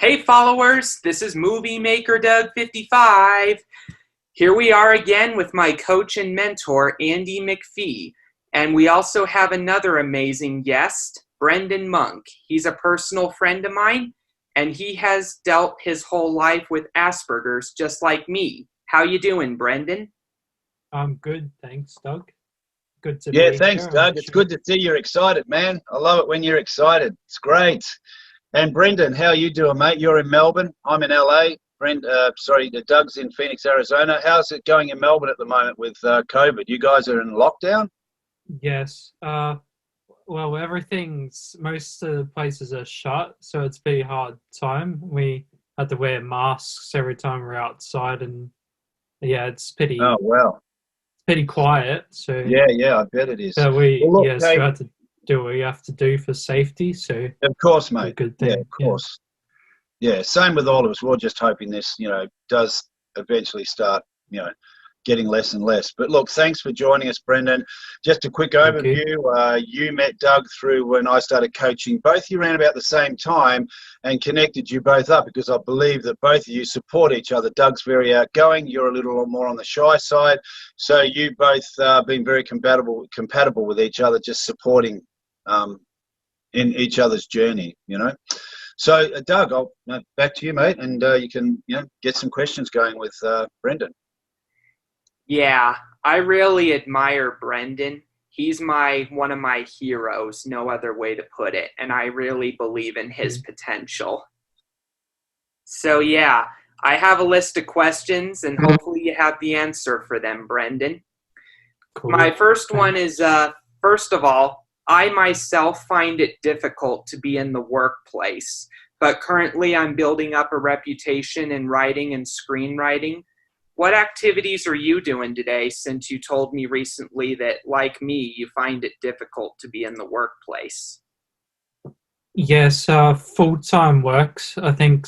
Hey followers, this is Movie Maker Doug 55. Here we are again with my coach and mentor, Andy McPhee. And we also have another amazing guest, Brendan Monk. He's a personal friend of mine, and he has dealt his whole life with Asperger's just like me. How you doing, Brendan? I'm good, thanks, Doug. Good to Yeah, be thanks, here. I'm Doug. It's sure. good to see you're excited, man. I love it when you're excited. It's great. And Brendan, how you doing, mate? You're in Melbourne. I'm in LA. Doug's in Phoenix, Arizona. How's it going in Melbourne at the moment with COVID? You guys are in lockdown? Yes. Well, most of the places are shut, so it's a pretty hard time. We had to wear masks every time we're outside, and yeah, it's Oh, wow. pretty quiet. So, Yeah, I bet it is. but Well, look, we hey, have to do what we have to do for safety. So, of course, it's a mate. good Yeah, thing. of course. Yeah, same with all of us. We're just hoping this, does eventually start, getting less and less. But look, thanks for joining us, Brendan. Just a quick Thank you. overview. You met Doug through when I started coaching both you around about the same time and connected you both up because I believe that both of you support each other. Doug's very outgoing. You're a little more on the shy side. So you both been very compatible with each other, just supporting in each other's journey, So, Doug, back to you, mate, and you can get some questions going with Brendan. Yeah, I really admire Brendan. He's one of my heroes, no other way to put it, and I really believe in his potential. So yeah, I have a list of questions, and hopefully you have the answer for them, Brendan. My Cool. first one Thanks. is, first of all, I myself find it difficult to be in the workplace, but currently I'm building up a reputation in writing and screenwriting. What activities are you doing today, since you told me recently that, like me, you find it difficult to be in the workplace? Yes, full-time works, I think,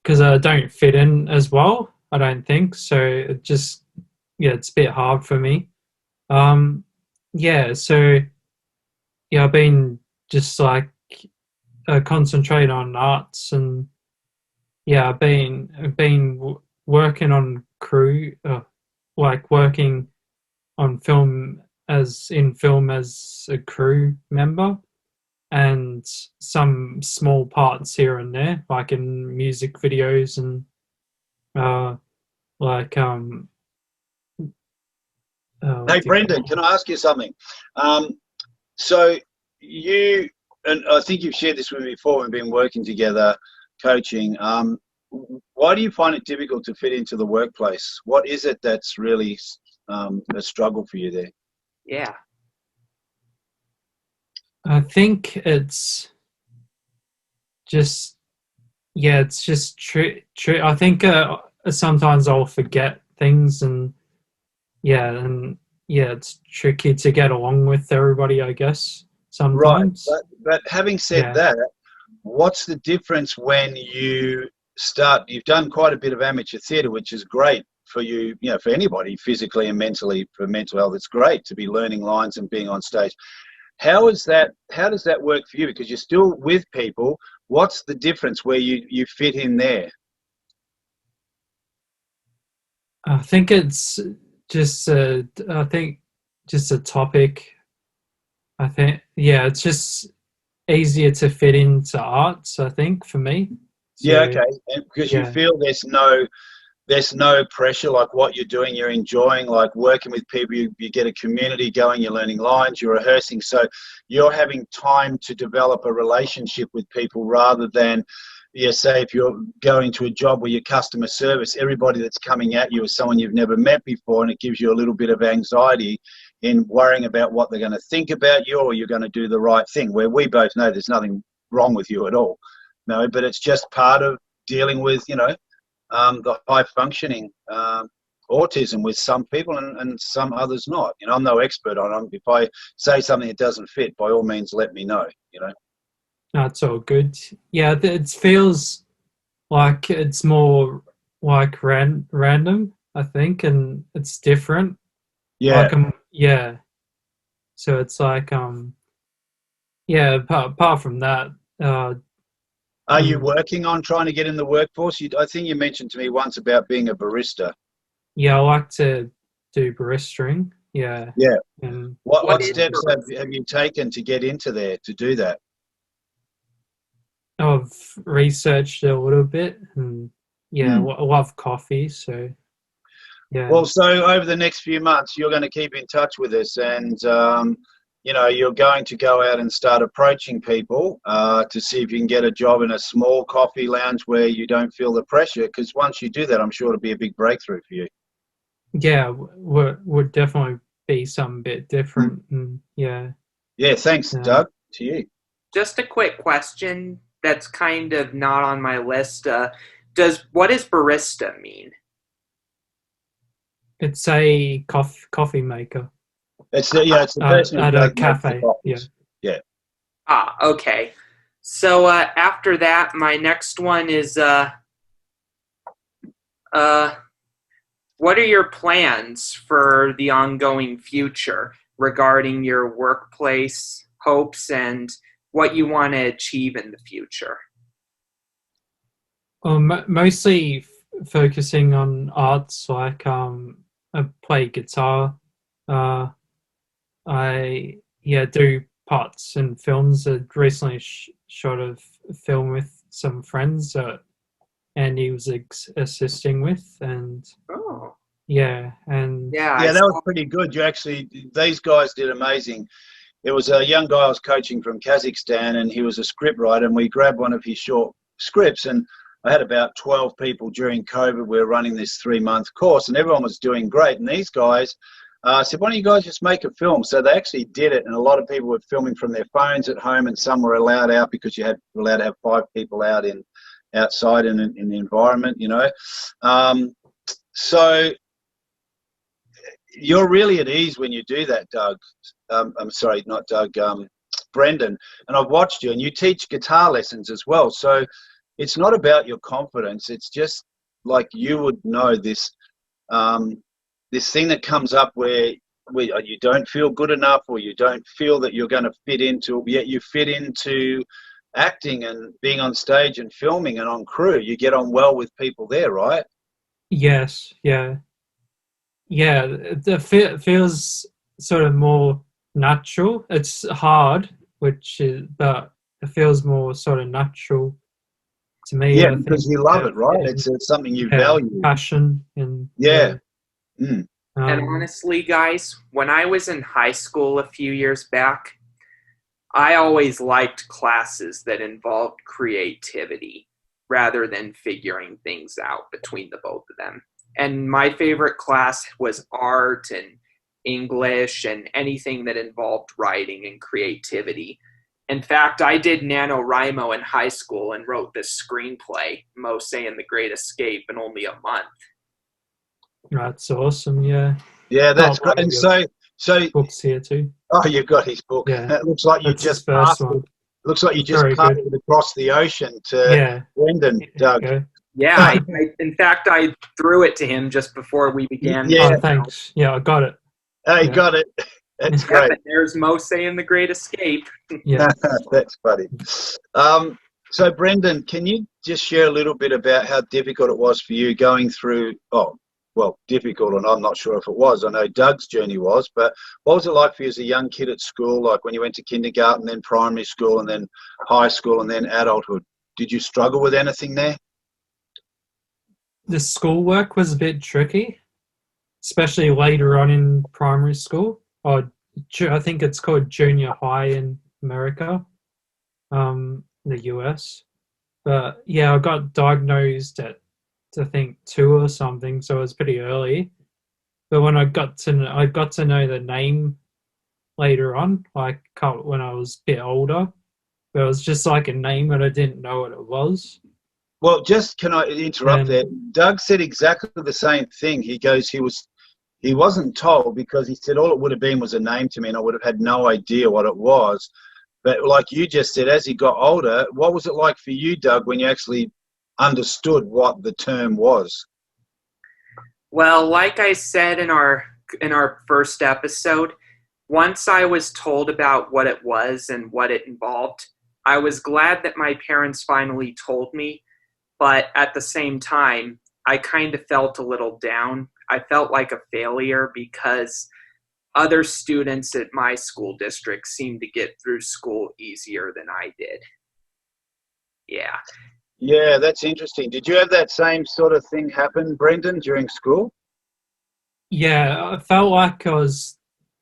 because I don't fit in as well. I don't think so. It's a bit hard for me. Um, yeah, so yeah, I've been just like concentrate on arts, and yeah, I've been working on crew, like working on film as a crew member, and some small parts here and there, like in music videos and uh, like what Hey, do you Brendan, call can I ask you something? Um, so you, and I think you've shared this with me before, we've been working together, coaching. Why do you find it difficult to fit into the workplace? What is it that's really a struggle for you there? Yeah. I think it's just it's just I think sometimes I'll forget things, and it's tricky to get along with everybody, I guess, Right, sometimes. but having said Yeah. that, what's the difference when you start? You've done quite a bit of amateur theatre, which is great for you, for anybody, physically and mentally, for mental health. It's great to be learning lines and being on stage. How is that? How does that work for you? Because you're still with people. What's the difference where you fit in there? I think it's I think just a topic. I think, yeah, it's just easier to fit into arts, I think, for me. Yeah, So, okay. And because you yeah. feel there's no pressure, like what you're doing, you're enjoying, like working with people, you get a community going, you're learning lines, you're rehearsing. So you're having time to develop a relationship with people rather than, say if you're going to a job where your customer service, everybody that's coming at you is someone you've never met before, and it gives you a little bit of anxiety in worrying about what they're going to think about you or you're going to do the right thing, where we both know there's nothing wrong with you at all. No, but it's just part of dealing with, the high functioning autism with some people and some others not. I'm no expert on them. If I say something that doesn't fit, by all means, let me know. That's all good. Yeah, it feels like it's more like random, I think, and it's different. Yeah. Like, yeah. So it's like, apart from that, uh, Are you working on trying to get in the workforce? I think you mentioned to me once about being a barista. Yeah, I like to do baristering. Yeah. Yeah. And What is steps barista? have you taken to get into there to do that? I've researched a little bit, and yeah, I love coffee. So yeah, Well, so over the next few months, you're going to keep in touch with us, and you're going to go out and start approaching people to see if you can get a job in a small coffee lounge where you don't feel the pressure. Because once you do that, I'm sure it'll be a big breakthrough for you. yeah, would definitely be something bit different. And yeah, Yeah, thanks, Doug. To you. Just a quick question that's kind of not on my list. What does barista mean? it's a coffee maker It's the person who at a does make the cafe. Yeah. coffees. Yeah. Ah, okay. So after that, my next one is what are your plans for the ongoing future regarding your workplace hopes and what you want to achieve in the future? Mostly focusing on arts, like I play guitar. Uh, I do parts in films. I recently shot a film with some friends that Andy was assisting with, and Oh, and yeah, I Yeah, that was saw. pretty good. These guys did amazing. There was a young guy I was coaching from Kazakhstan, and he was a script writer, and we grabbed one of his short scripts, and I had about 12 people during COVID. We were running this 3-month course, and everyone was doing great. And these guys said, why don't you guys just make a film? So they actually did it, and a lot of people were filming from their phones at home, and some were allowed out because you were allowed to have 5 people outside in the environment, So you're really at ease when you do that, Doug. I'm sorry, not Doug, Brendan. And I've watched you, and you teach guitar lessons as well. So it's not about your confidence. It's just like you would know this this thing that comes up where you don't feel good enough, or you don't feel that you're going to fit into, yet you fit into acting and being on stage and filming and on crew. You get on well with people there, right? yes, yeah. Feels sort of more natural. It's hard, but it feels more sort of natural to me. Yeah, I because think. you love it, right? It's something you value. Passion and Yeah. Mm. And honestly, guys, when I was in high school a few years back, I always liked classes that involved creativity rather than figuring things out between the both of them. And my favorite class was art and English and anything that involved writing and creativity. In fact, I did NaNoWriMo in high school and wrote this screenplay, Mose and the Great Escape, in only a month. That's awesome. Yeah. Yeah, that's great. And so books here too. Oh, you've got his book. Yeah, It looks like you that's his just first passed one. it. Looks like you It's just very passed good. it across the ocean to Brendan, Doug. Yeah, in fact, I threw it to him just before we began. Yeah. Oh, thanks. Yeah, I got it. Hey, got it. That's Yeah, great. but there's Mose and the Great Escape. Yeah. That's funny. So, Brendan, can you just share a little bit about how difficult it was for you going through, difficult, and I'm not sure if it was. I know Doug's journey was, but what was it like for you as a young kid at school, like when you went to kindergarten, then primary school, and then high school, and then adulthood? Did you struggle with anything there? The schoolwork was a bit tricky, especially later on in primary school. Or I think it's called junior high in America, the US. But yeah, I got diagnosed at I think 2 or something, so it was pretty early. But when I got to know the name later on, like when I was a bit older, but it was just like a name and I didn't know what it was. Well, just can I interrupt there? Doug said exactly the same thing. He goes, he wasn't told because he said all it would have been was a name to me and I would have had no idea what it was. But like you just said, as he got older, what was it like for you, Doug, when you actually understood what the term was? Well, like I said in our first episode, once I was told about what it was and what it involved, I was glad that my parents finally told me, but at the same time, I kind of felt a little down. I felt like a failure because other students at my school district seemed to get through school easier than I did. Yeah. Yeah, that's interesting. Did you have that same sort of thing happen, Brendan, during school? Yeah, I felt like I was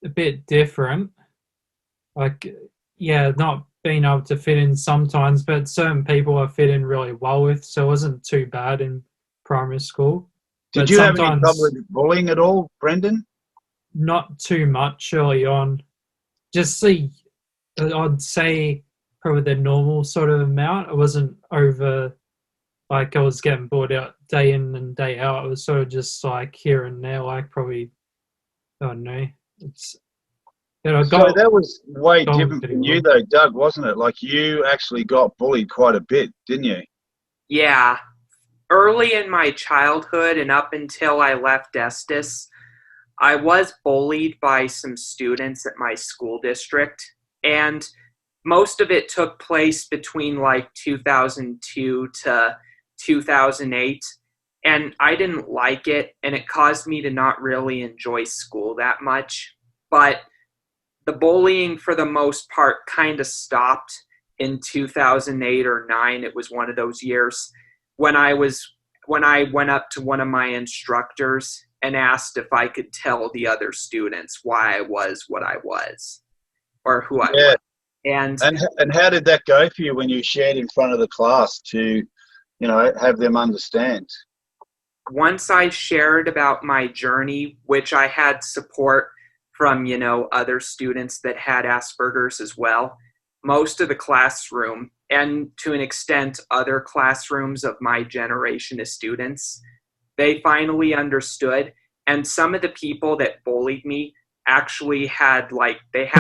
a bit different. Like, yeah, not being able to fit in sometimes, but certain people I fit in really well with, so it wasn't too bad in primary school. Did But you have any trouble sometimes with bullying at all, Brendan? not too much early on. Just the, I'd say probably the normal sort of amount. It wasn't over, like I was getting bored out day in and day out. It was sort of just like here and there, like probably, I don't know. It's, you know, I So got that was way going different pretty from you well. though, Doug, wasn't it? Like you actually got bullied quite a bit, didn't you? Yeah. Early in my childhood and up until I left Estes, I was bullied by some students at my school district, and most of it took place between like 2002 to 2008, and I didn't like it, and it caused me to not really enjoy school that much. But the bullying, for the most part, kind of stopped in 2008 or 9. It was one of those years when I went up to one of my instructors and asked if I could tell the other students why I was what I was or who I Yeah. was. And And how did that go for you when you shared in front of the class to, have them understand? once I shared about my journey, which I had support from, other students that had Asperger's as well, most of the classroom, and to an extent, other classrooms of my generation of students, they finally understood. And some of the people that bullied me actually they had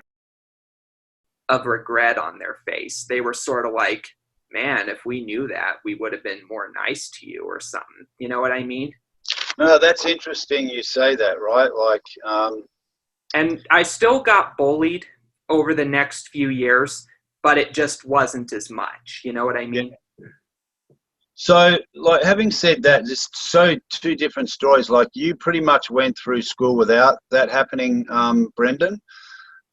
of regret on their face. They were sort of like, man, if we knew that, we would have been more nice to you or something. You know what I mean? No, that's interesting you say that, right? Like, And I still got bullied over the next few years, but it just wasn't as much. You know what I mean? so, like, having said that, just so two different stories. Like, you pretty much went through school without that happening, Brendan.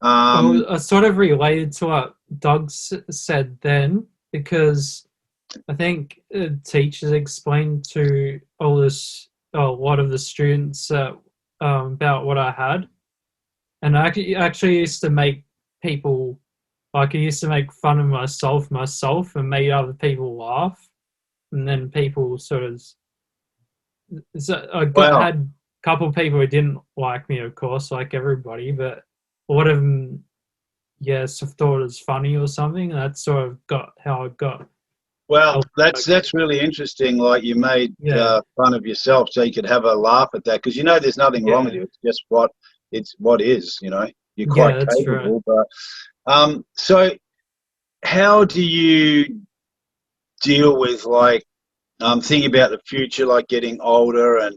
Well, I sort of related to what Doug said then, because I think teachers explained to a lot of the students about what I had, and I actually used to make people, like I used to make fun of myself, and made other people laugh, and then people sort of. So Wow. had a couple of people who didn't like me, of course, like everybody, but a lot of them, yes, I thought it was funny or something. That's sort of got how I got. Well, that's really interesting. Like, you made Yeah, fun of yourself so you could have a laugh at that, because there's nothing wrong with yeah, you. It's just what is. You're quite yeah. That's right. capable. But so how do you deal with, like, thinking about the future, like getting older, and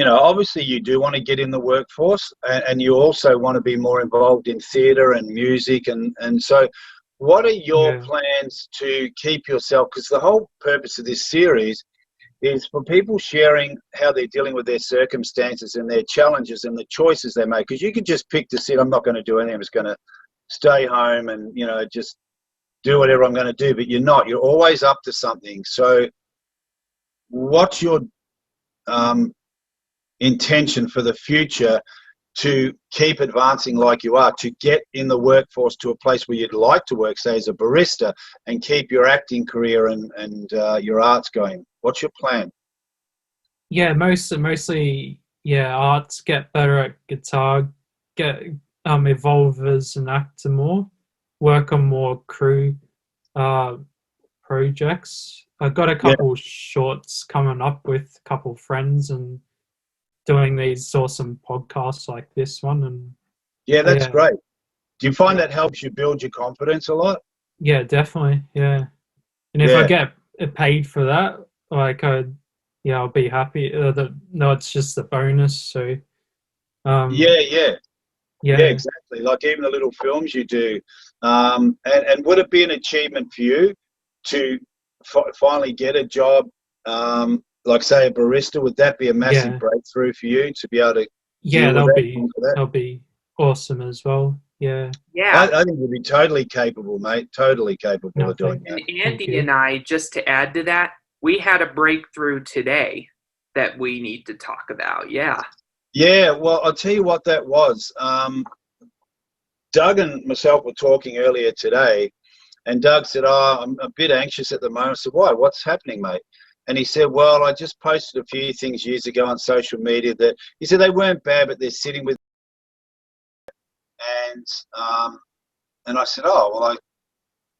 obviously you do want to get in the workforce, and you also want to be more involved in theatre and music, and so what are your Yeah, plans to keep yourself, because the whole purpose of this series is for people sharing how they're dealing with their circumstances and their challenges and the choices they make, because you could just pick to sit, I'm not going to do anything, I'm just going to stay home and just do whatever I'm going to do, but you're always up to something. So what's your intention for the future to keep advancing like you are, to get in the workforce to a place where you'd like to work, say as a barista, and keep your acting career and your arts going? What's your plan? yeah. Mostly, yeah. Arts, get better at guitar, get evolve as an actor more, work on more crew uh projects. I've got a Yeah, couple shorts coming up with a couple friends and doing these awesome podcasts like this one, and yeah, that's yeah, great. Do you find that helps you build your confidence a lot? yeah, definitely, yeah. And if I Yeah, get paid for that, like yeah, I'll be happy. No, it's just a bonus. So yeah, yeah. Yeah, Yeah. exactly. Like even the little films you do. And would it be an achievement for you to finally get a job, like say a barista? Would that be a massive Yeah. breakthrough for you to be able to Yeah, deal with that? that'll be awesome as well. Yeah. Yeah. I think you'd be totally capable, mate. Totally capable No, of doing And that. thank Andy you. and I, just to add to that, we had a breakthrough today that we need to talk about. Yeah. Yeah, well, I'll tell you what that was. Doug and myself were talking earlier today, and Doug said, "Oh, I'm a bit anxious at the moment." I said, "Why? What's happening, mate?" And he said, "Well, I just posted a few things years ago on social media that," he said, "they weren't bad, but they're sitting with," and um, and I said, "Oh, well, I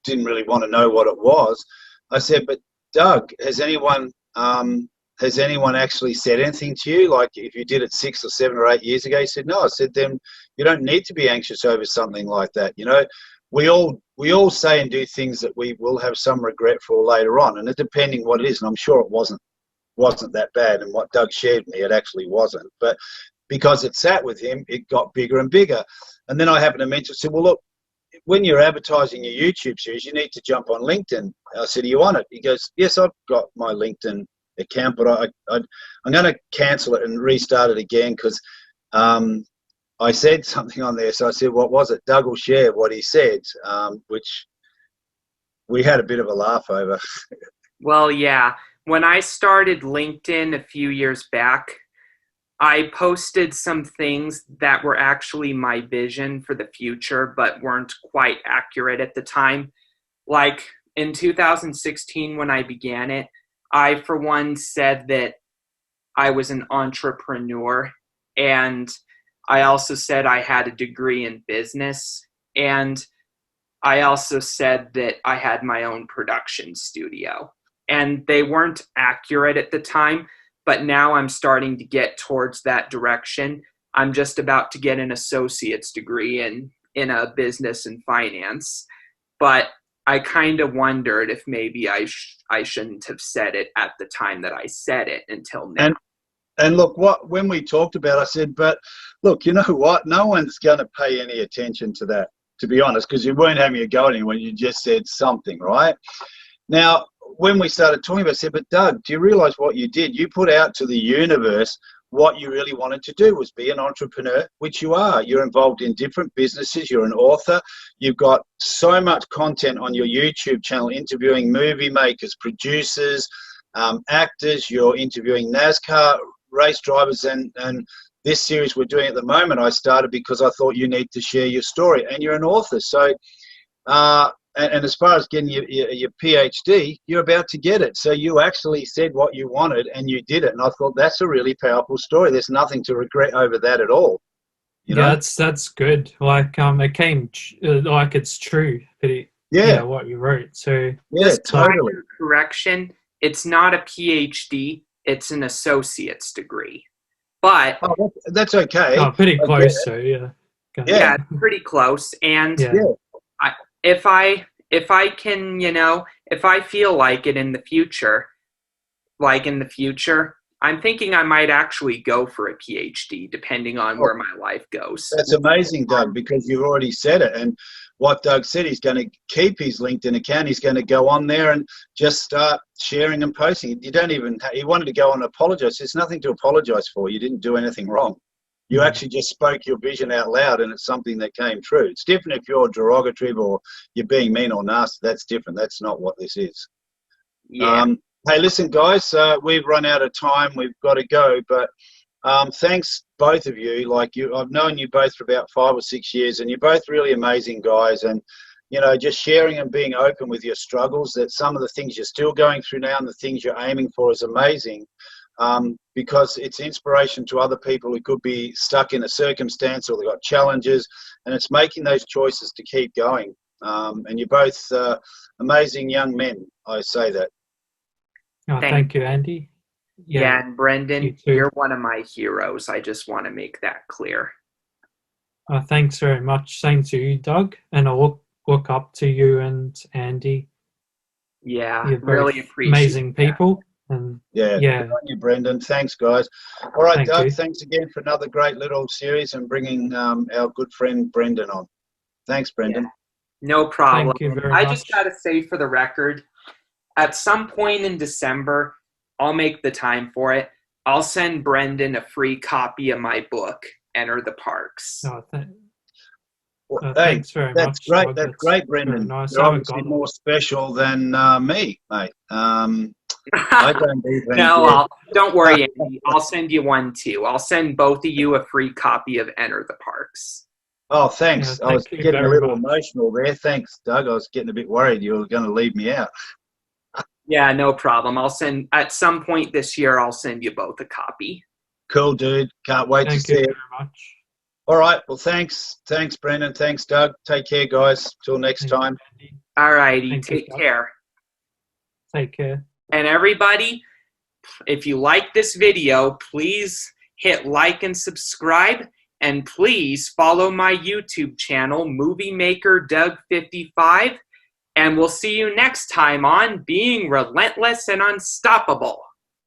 didn't really want to know what it was." I said, "But Doug, has anyone actually said anything to you? Like if you did it 6 or 7 or 8 years ago?" He said, "No." I said, "Then you don't need to be anxious over something like that. You know, we all say and do things that we will have some regret for later on, and it depending what it is. And I'm sure it wasn't that bad. And what Doug shared with me, it actually wasn't. But because it sat with him, it got bigger and bigger. And then I happened to mention, said, "Well, look, when you're advertising your YouTube series, you need to jump on LinkedIn." I said, "Are you on it?" He goes, "Yes, I've got my LinkedIn account, but I'm going to cancel it and restart it again because I said something on there." So I said, "What was it?" Doug will share what he said, which we had a bit of a laugh over. Well, yeah. When I started LinkedIn a few years back, I posted some things that were actually my vision for the future, but weren't quite accurate at the time. Like in 2016, when I began it, I, for one, said that I was an entrepreneur. And I also said I had a degree in business. And I also said that I had my own production studio. And they weren't accurate at the time, but now I'm starting to get towards that direction. I'm just about to get an associate's degree in a business and finance. But I kind of wondered if maybe I shouldn't have said it at the time that I said it until now. And look, when we talked about it, I said, "But look, you know what? No one's going to pay any attention to that, to be honest, because you weren't having a go at anyone. You just said something, right?" Now, when we started talking about it, I said, "But Doug, do you realize what you did? You put out to the universe what you really wanted to do was be an entrepreneur, which you are. You're involved in different businesses. You're an author. You've got so much content on your YouTube channel, interviewing movie makers, producers, actors. You're interviewing NASCAR race drivers, and this series we're doing at the moment, I started because I thought you need to share your story, and you're an author. So, and as far as getting your PhD, you're about to get it. So you actually said what you wanted, and you did it. And I thought that's a really powerful story. There's nothing to regret over that at all. You know? That's good. Like it came like it's true. Yeah, what you wrote. So yeah, Just totally. minor correction, it's not a PhD, it's an associate's degree. But Oh, that's okay. pretty I get close. it. So yeah. Okay. Yeah, yeah, it's pretty close. And Yeah. yeah. I, if I can, if I feel like it in the future, I'm thinking I might actually go for a PhD depending on Oh, where my life goes. that's amazing, Doug, because you've already said it. And what Doug said, he's going to keep his LinkedIn account. He's going to go on there and just start sharing and posting. You don't even, he wanted to go on and apologize. There's nothing to apologize for. You didn't do anything wrong. You actually just spoke your vision out loud, and it's something that came true. It's different if you're derogative or you're being mean or nasty. That's different. That's not what this is. Yeah. Hey, listen, guys, we've run out of time. We've got to go, but thanks both of you. Like I've known you both for about 5 or 6 years, and you're both really amazing guys. And just sharing and being open with your struggles. That some of the things you're still going through now and the things you're aiming for is amazing, because it's inspiration to other people who could be stuck in a circumstance or they've got challenges, and it's making those choices to keep going. And you're both amazing young men. I say that. Thank you, Andy. Yeah, and You Brendan, too. you're one of my heroes. I just want to make that clear. Thanks very much. Same to you, Doug. And I look up to you and Andy. Yeah, You're really both appreciate amazing that. people. And Yeah, yeah, good on you, Brendan. Thanks, guys. All right, thank Doug, you. thanks again for another great little series and bringing our good friend Brendan on. Thanks, Brendan. No problem. Thank you very I much. just got to say for the record, at some point in December, I'll make the time for it. I'll send Brendan a free copy of my book, Enter the Parks. Oh, Well, hey, thanks very that's much, great. Doug. That's great, very Brendan. nice. You're I haven't obviously got more special than me, mate. I don't even No, don't worry, Andy. I'll send you one too. I'll send both of you a free copy of Enter the Parks. Oh, thanks. Yeah, I was thank you getting a very little much. emotional there. Thanks, Doug. I was getting a bit worried you were going to leave me out. Yeah, no problem. I'll send at some point this year. I'll send you both a copy. Cool, dude. Can't wait to Thank see you it. very much. All right. Well, thanks. Thanks, Brendan. Thanks, Doug. Take care, guys. Till next Thank you, time. Andy. All righty. Thank you, Take Doug. care. Take care. And everybody, if you like this video, please hit like and subscribe. And please follow my YouTube channel, Movie Maker Doug 55. And we'll see you next time on Being Relentless and Unstoppable.